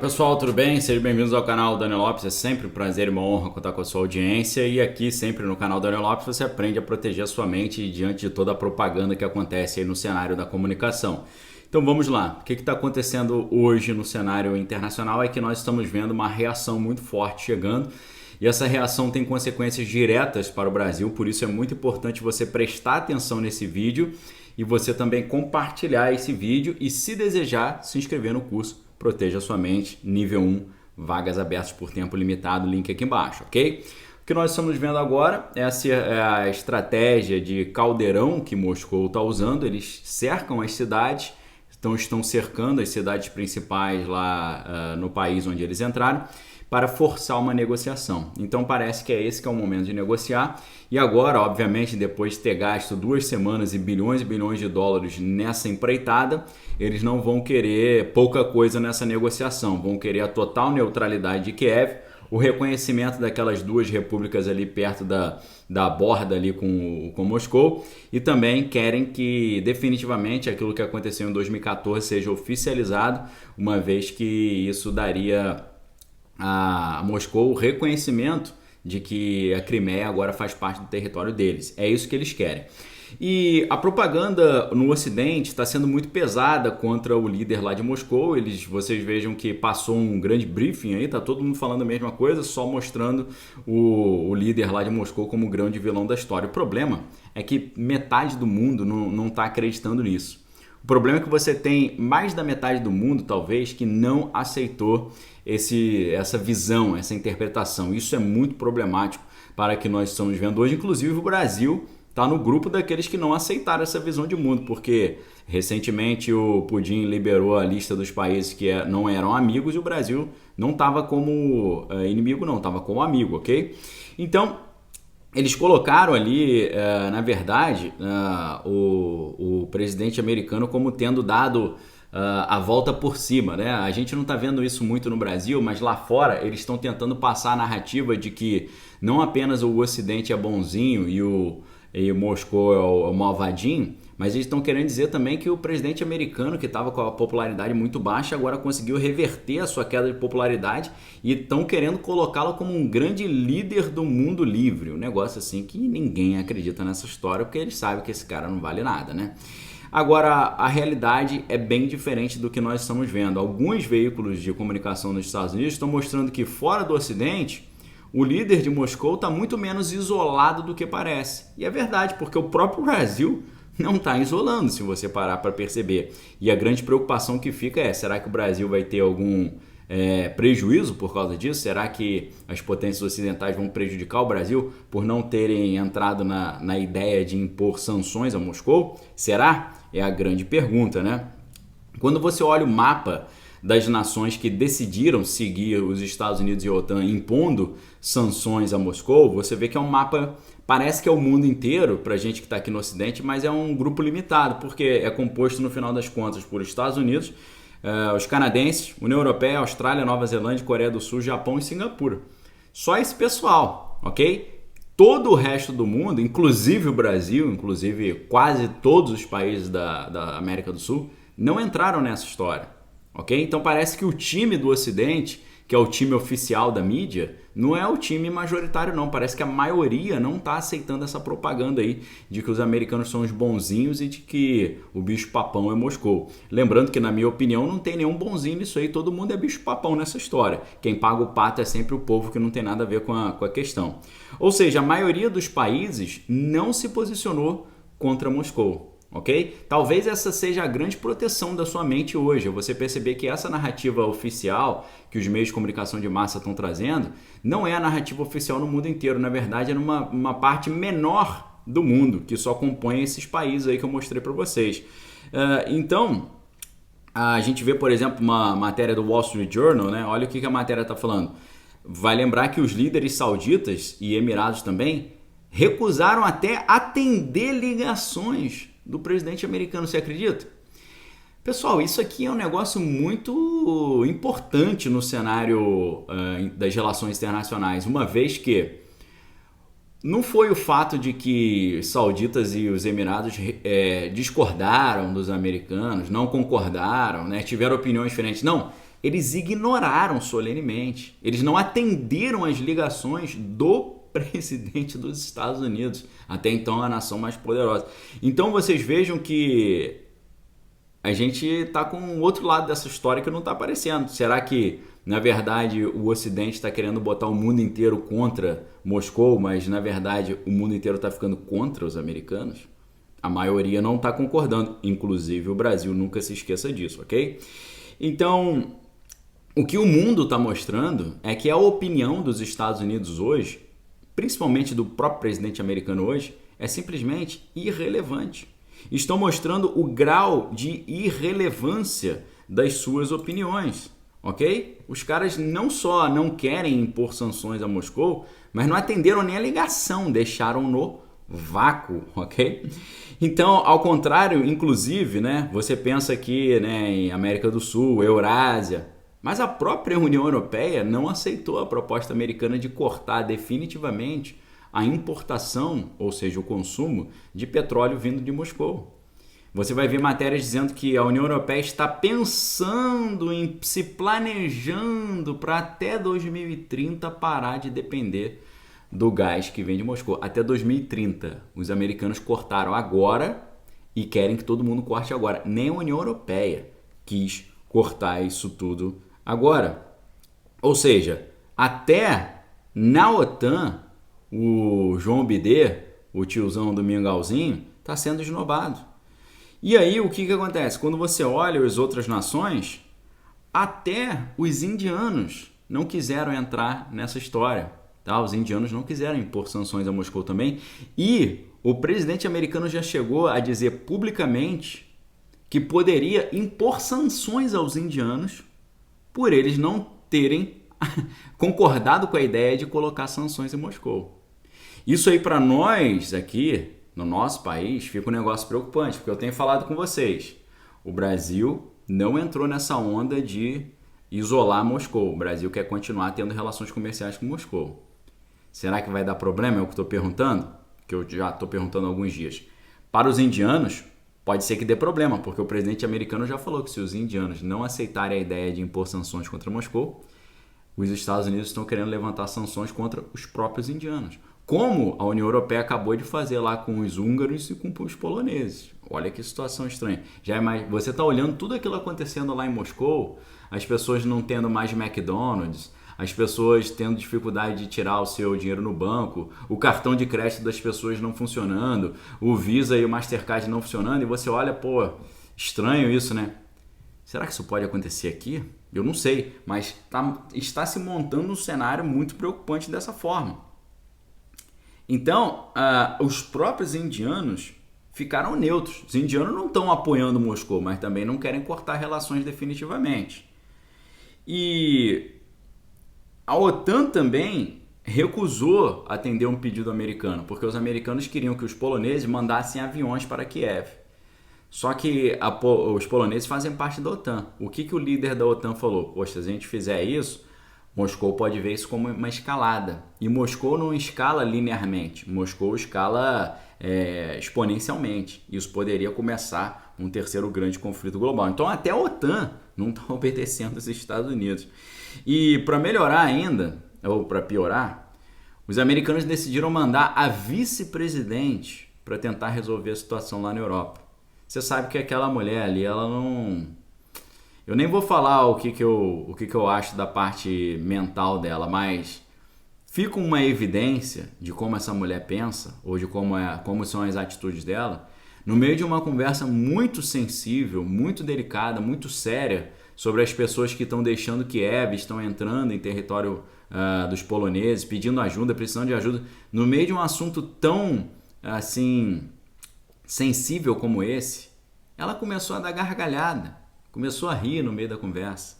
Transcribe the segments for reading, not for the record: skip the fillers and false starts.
Pessoal, tudo bem? Sejam bem-vindos ao canal Daniel Lopes. É sempre um prazer e uma honra contar com a sua audiência. E aqui, sempre no canal Daniel Lopes, você aprende a proteger a sua mente diante de toda a propaganda que acontece aí no cenário da comunicação. Então vamos lá. O que está acontecendo hoje no cenário internacional é que nós estamos vendo uma reação muito forte chegando. E essa reação tem consequências diretas para o Brasil, por isso é muito importante você prestar atenção nesse vídeo e você também compartilhar esse vídeo e, se desejar, se inscrever no curso Proteja Sua Mente, nível 1, vagas abertas por tempo limitado, link aqui embaixo, ok? O que nós estamos vendo agora, essa é a estratégia de caldeirão que Moscou está usando. Eles cercam as cidades, estão cercando as cidades principais lá no país onde eles entraram, para forçar uma negociação. Então parece que é esse que é o momento de negociar. E agora, obviamente, depois de ter gasto 2 semanas e bilhões de dólares nessa empreitada, eles não vão querer pouca coisa nessa negociação, vão querer a total neutralidade de Kiev, o reconhecimento daquelas duas repúblicas ali perto da borda ali com Moscou, e também querem que definitivamente aquilo que aconteceu em 2014 seja oficializado, uma vez que isso daria a Moscou o reconhecimento de que a Crimeia agora faz parte do território deles. É isso que eles querem. E a propaganda no Ocidente está sendo muito pesada contra o líder lá de Moscou. Vocês vejam que passou um grande briefing aí, tá todo mundo falando a mesma coisa, só mostrando o líder lá de Moscou como o grande vilão da história. O problema é que metade do mundo não está acreditando nisso. O problema é que você tem mais da metade do mundo, talvez, que não aceitou essa visão, essa interpretação. Isso é muito problemático para o que nós estamos vendo hoje. Inclusive o Brasil está no grupo daqueles que não aceitaram essa visão de mundo, porque recentemente o Putin liberou a lista dos países que não eram amigos e o Brasil não estava como inimigo, não, estava como amigo, ok? Então, eles colocaram ali, na verdade, o presidente americano como tendo dado a volta por cima, né? A gente não está vendo isso muito no Brasil, mas lá fora eles estão tentando passar a narrativa de que não apenas o Ocidente é bonzinho e o Moscou é o malvadinho, mas eles estão querendo dizer também que o presidente americano, que estava com a popularidade muito baixa, agora conseguiu reverter a sua queda de popularidade e estão querendo colocá-lo como um grande líder do mundo livre. Um negócio assim que ninguém acredita nessa história, porque eles sabem que esse cara não vale nada, né? Agora, a realidade é bem diferente do que nós estamos vendo. Alguns veículos de comunicação nos Estados Unidos estão mostrando que fora do Ocidente, o líder de Moscou está muito menos isolado do que parece. E é verdade, porque o próprio Brasil não está isolando, se você parar para perceber. E a grande preocupação que fica é, será que o Brasil vai ter algum prejuízo por causa disso? Será que as potências ocidentais vão prejudicar o Brasil por não terem entrado na ideia de impor sanções a Moscou? Será? É a grande pergunta, né? Quando você olha o mapa das nações que decidiram seguir os Estados Unidos e a OTAN impondo sanções a Moscou, você vê que é um mapa, parece que é o mundo inteiro para a gente que está aqui no Ocidente, mas é um grupo limitado, porque é composto no final das contas por Estados Unidos, os canadenses, União Europeia, Austrália, Nova Zelândia, Coreia do Sul, Japão e Singapura. Só esse pessoal, ok? Todo o resto do mundo, inclusive o Brasil, inclusive quase todos os países da América do Sul, não entraram nessa história. Okay? Então parece que o time do Ocidente, que é o time oficial da mídia, não é o time majoritário não, parece que a maioria não está aceitando essa propaganda aí de que os americanos são os bonzinhos e de que o bicho papão é Moscou. Lembrando que, na minha opinião, não tem nenhum bonzinho nisso aí, todo mundo é bicho papão nessa história. Quem paga o pato é sempre o povo, que não tem nada a ver com a questão. Ou seja, a maioria dos países não se posicionou contra Moscou. Ok? Talvez essa seja a grande proteção da sua mente hoje, você perceber que essa narrativa oficial que os meios de comunicação de massa estão trazendo não é a narrativa oficial no mundo inteiro, na verdade é numa parte menor do mundo, que só compõe esses países aí que eu mostrei para vocês. Então, a gente vê, por exemplo, uma matéria do Wall Street Journal, né? Olha o que a matéria está falando. Vai lembrar que os líderes sauditas e emirados também recusaram até atender ligações do presidente americano, você acredita? Pessoal, isso aqui é um negócio muito importante no cenário das relações internacionais, uma vez que não foi o fato de que os sauditas e os emirados discordaram dos americanos, não concordaram, né, tiveram opiniões diferentes, não. eles ignoraram solenemente. Eles não atenderam às ligações do presidente dos Estados Unidos, até então a nação mais poderosa. Então vocês vejam que a gente está com o outro lado dessa história que não está aparecendo. Será que, na verdade, o Ocidente está querendo botar o mundo inteiro contra Moscou, mas, na verdade, o mundo inteiro está ficando contra os americanos? A maioria não está concordando, inclusive o Brasil, nunca se esqueça disso, ok? Então, o que o mundo está mostrando é que a opinião dos Estados Unidos hoje, principalmente do próprio presidente americano hoje, é simplesmente irrelevante. Estão mostrando o grau de irrelevância das suas opiniões, ok? Os caras não só não querem impor sanções a Moscou, mas não atenderam nem a ligação, deixaram no vácuo, ok? Então, ao contrário, inclusive, né, você pensa aqui, né, em América do Sul, Eurásia, mas a própria União Europeia não aceitou a proposta americana de cortar definitivamente a importação, ou seja, o consumo de petróleo vindo de Moscou. Você vai ver matérias dizendo que a União Europeia está pensando em se planejando para até 2030 parar de depender do gás que vem de Moscou. Até 2030. Os americanos cortaram agora e querem que todo mundo corte agora. Nem a União Europeia quis cortar isso tudo agora. Ou seja, até na OTAN, o João Bidê, o tiozão do Mingauzinho, está sendo esnobado. E aí o que acontece? Quando você olha as outras nações, até os indianos não quiseram entrar nessa história. Tá? Os indianos não quiseram impor sanções a Moscou também. E o presidente americano já chegou a dizer publicamente que poderia impor sanções aos indianos por eles não terem concordado com a ideia de colocar sanções em Moscou. Isso aí para nós aqui, no nosso país, fica um negócio preocupante, porque eu tenho falado com vocês. O Brasil não entrou nessa onda de isolar Moscou. O Brasil quer continuar tendo relações comerciais com Moscou. Será que vai dar problema? É o que estou perguntando? Que eu já estou perguntando há alguns dias. Para os indianos, pode ser que dê problema, porque o presidente americano já falou que se os indianos não aceitarem a ideia de impor sanções contra Moscou, os Estados Unidos estão querendo levantar sanções contra os próprios indianos. Como a União Europeia acabou de fazer lá com os húngaros e com os poloneses. Olha que situação estranha. Você está olhando tudo aquilo acontecendo lá em Moscou, as pessoas não tendo mais McDonald's, as pessoas tendo dificuldade de tirar o seu dinheiro no banco, o cartão de crédito das pessoas não funcionando, o Visa e o Mastercard não funcionando, e você olha, pô, estranho isso, né? Será que isso pode acontecer aqui? Eu não sei, mas está se montando um cenário muito preocupante dessa forma. Então, os próprios indianos ficaram neutros. Os indianos não estão apoiando Moscou, mas também não querem cortar relações definitivamente. E a OTAN também recusou atender um pedido americano, porque os americanos queriam que os poloneses mandassem aviões para Kiev. Só que os poloneses fazem parte da OTAN. O que o líder da OTAN falou? Poxa, se a gente fizer isso, Moscou pode ver isso como uma escalada. E Moscou não escala linearmente. Moscou escala exponencialmente. Isso poderia começar um terceiro grande conflito global. Então até a OTAN não está obedecendo os Estados Unidos. E para melhorar ainda, ou para piorar, os americanos decidiram mandar a vice-presidente para tentar resolver a situação lá na Europa. Você sabe que aquela mulher ali, ela não... Eu nem vou falar o que eu acho da parte mental dela, mas fica uma evidência de como essa mulher pensa, ou de como são as atitudes dela, no meio de uma conversa muito sensível, muito delicada, muito séria, sobre as pessoas que estão deixando Kiev, estão entrando em território dos poloneses, pedindo ajuda, precisando de ajuda, no meio de um assunto tão, assim, sensível como esse, ela começou a dar gargalhada. Começou a rir no meio da conversa.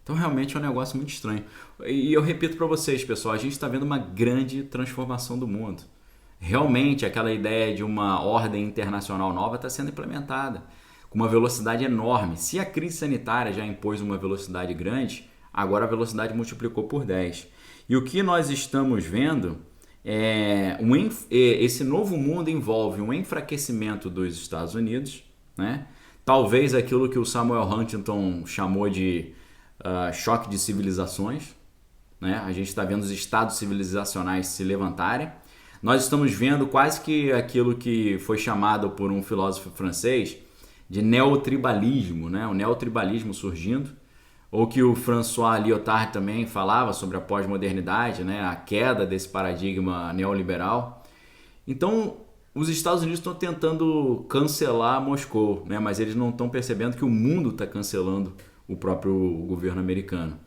Então realmente é um negócio muito estranho. E eu repito para vocês, pessoal, a gente está vendo uma grande transformação do mundo. Realmente aquela ideia de uma ordem internacional nova está sendo implementada com uma velocidade enorme. Se a crise sanitária já impôs uma velocidade grande, agora a velocidade multiplicou por 10. E o que nós estamos vendo esse novo mundo envolve um enfraquecimento dos Estados Unidos, né? Talvez aquilo que o Samuel Huntington chamou de choque de civilizações, né? A gente está vendo os estados civilizacionais se levantarem. Nós estamos vendo quase que aquilo que foi chamado por um filósofo francês de neotribalismo, né? O neotribalismo surgindo, ou que o François Lyotard também falava sobre a pós-modernidade, né? A queda desse paradigma neoliberal. Então, os Estados Unidos estão tentando cancelar Moscou, né? Mas eles não estão percebendo que o mundo está cancelando o próprio governo americano.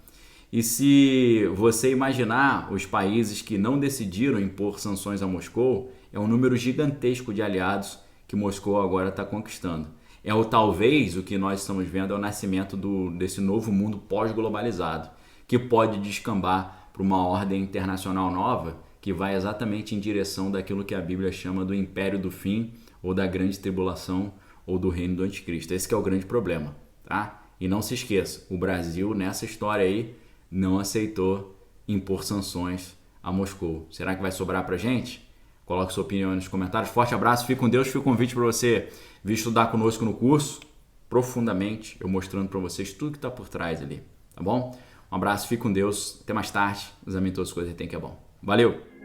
E se você imaginar os países que não decidiram impor sanções a Moscou, é um número gigantesco de aliados que Moscou agora está conquistando. Talvez o que nós estamos vendo é o nascimento desse novo mundo pós-globalizado, que pode descambar para uma ordem internacional nova que vai exatamente em direção daquilo que a Bíblia chama do império do fim, ou da grande tribulação, ou do reino do anticristo. Esse que é o grande problema, tá? E não se esqueça, o Brasil nessa história aí não aceitou impor sanções a Moscou. Será que vai sobrar pra gente? Coloque sua opinião aí nos comentários. Forte abraço, fique com Deus. Fica o convite para você vir estudar conosco no curso, profundamente, eu mostrando para vocês tudo que está por trás ali, tá bom? Um abraço, fique com Deus. Até mais tarde. Examine todas as coisas que tem que é bom. Valeu!